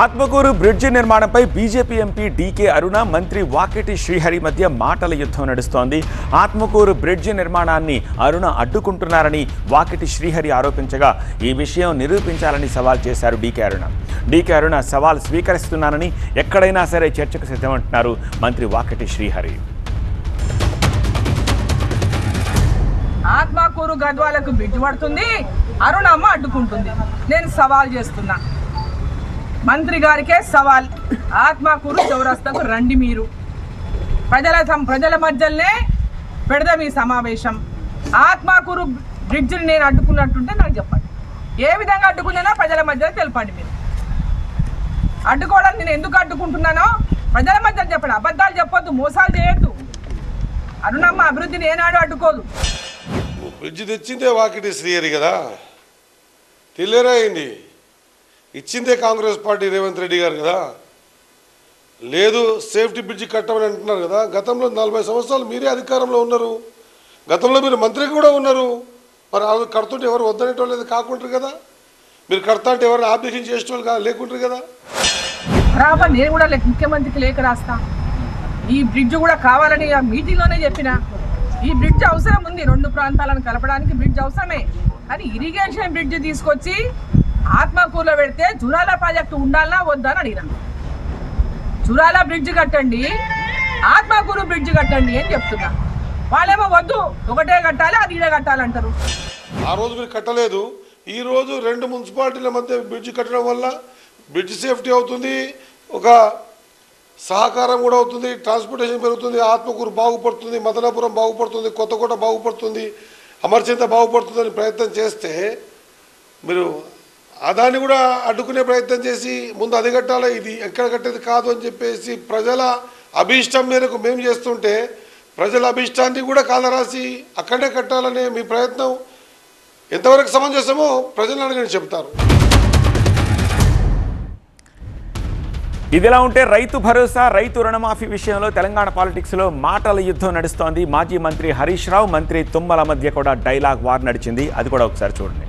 Atmakur bridge నిర్మాణంపై BJP MP DK అరుణ మంత్రి వాకిటి శ్రీహరి మధ్య మాటల యుద్ధం నడుస్తోంది. ఆత్మకూరు బ్రిడ్జి నిర్మాణాన్ని అరుణ అడ్డుకుంటున్నారని వాకిటి శ్రీహరి ఆరోపించగా ఈ విషయం నిరూపించాలని సవాల్ చేశారు డీకే అరుణ. డీకే అరుణ సవాల్ స్వీకరిస్తున్నానని ఎక్కడైనా సరే చర్చకు సిద్ధమంటున్నారు మంత్రి వాకిటి శ్రీహరి. ఆత్మకూరు గద్వాలకు బ్రిడ్జ్ పడుతుంది, అరుణమ్మ అడ్డుకుంటుంది. నేను సవాల్ చేస్తున్నా, మంత్రి గారికే సవాల్. ఆత్మకూరు చౌరస్తాకు రండి, మీరు ప్రజల మధ్యలోనే పెడదాం ఈ సమావేశం. ఆత్మకూరు బ్రిడ్జిని నేను అడ్డుకున్నట్టుంటే నాకు చెప్పండి, ఏ విధంగా అడ్డుకున్నానో ప్రజల మధ్యలో తెలపండి. మీరు అడ్డుకోవడానికి నేను ఎందుకు అడ్డుకుంటున్నానో ప్రజల మధ్యలో చెప్పండి. అబద్ధాలు చెప్పొద్దు, మోసాలు చేయొద్దు. అరుణమ్మ అభివృద్ధిని ఏనాడు అడ్డుకోదు. బ్రిడ్జి తెచ్చిందే వాకిటి శ్రీహరి కదా, తెలియరాయింది. ఇచ్చిందే కాంగ్రెస్ పార్టీ రేవంత్ రెడ్డి గారు కదా. లేదు సేఫ్టీ బ్రిడ్జి కట్టమని అంటున్నారు కదా. గతంలో 40 సంవత్సరాలు మీరే అధికారంలో ఉన్నారు, గతంలో మీరు మంత్రి కూడా ఉన్నారు. మరి వాళ్ళు కడుతుంటే ఎవరు వద్దనేటోళ్ళు కాకుంటారు కదా. మీరు కడతా అంటే ఎవరు ఆబ్జెక్షన్ చేసేటోళ్ళు లేకుంటారు కదా. రాబా నేను కూడా ముఖ్యమంత్రికి లేఖ రాస్తా. ఈ బ్రిడ్జ్ కూడా కావాలని ఆ మీటింగ్లోనే చెప్పిన. ఈ బ్రిడ్జ్ అవసరం ఉంది, 2 ప్రాంతాలను కలపడానికి బ్రిడ్జ్ అవసరమే. కానీ ఇరిగేషన్ బ్రిడ్జ్ తీసుకొచ్చి ఆత్మకూరులో పెడితే జురాల ప్రాజెక్టు ఉండాలన్నా వద్దా అని అడిగినాను. జురాల బ్రిడ్జ్ కట్టండి, ఆత్మకూరు బ్రిడ్జ్ కట్టండి అని చెప్తున్నా. వాళ్ళేమో వద్దు, ఒకటే కట్టాలి, అది ఇదే కట్టాలంటారు. ఆ రోజు మీరు కట్టలేదు. ఈ రోజు 2 మున్సిపాలిటీల మధ్య బ్రిడ్జ్ కట్టడం వల్ల బ్రిడ్జ్ సేఫ్టీ అవుతుంది, ఒక సహకారం కూడా అవుతుంది, ట్రాన్స్పోర్టేషన్ పెరుగుతుంది, ఆత్మకూరు బాగుపడుతుంది, మదనాపురం బాగుపడుతుంది, కొత్తకోట బాగుపడుతుంది, అమర్చింత బాగుపడుతుందని ప్రయత్నం చేస్తే మీరు దాన్ని కూడా అడ్డుకునే ప్రయత్నం చేసి ముందు అది కట్టాలి, ఇది ఎక్కడ కట్టేది కాదు అని చెప్పేసి ప్రజల అభీష్టం మేరకు మేము చేస్తుంటే ప్రజల అభీష్టాన్ని కూడా కాలరాసి అక్కడే కట్టాలనే మీ ప్రయత్నం ఎంతవరకు సమంజసమో ప్రజలు అడగని చెప్తారు. ఇదిలా ఉంటే రైతు భరోసా, రైతు రుణమాఫీ విషయంలో తెలంగాణ పాలిటిక్స్లో మాటల యుద్ధం నడుస్తోంది. మాజీ మంత్రి హరీష్ రావు, మంత్రి తుమ్మల మధ్య కూడా డైలాగ్ వార్ నడిచింది. అది కూడా ఒకసారి చూడండి.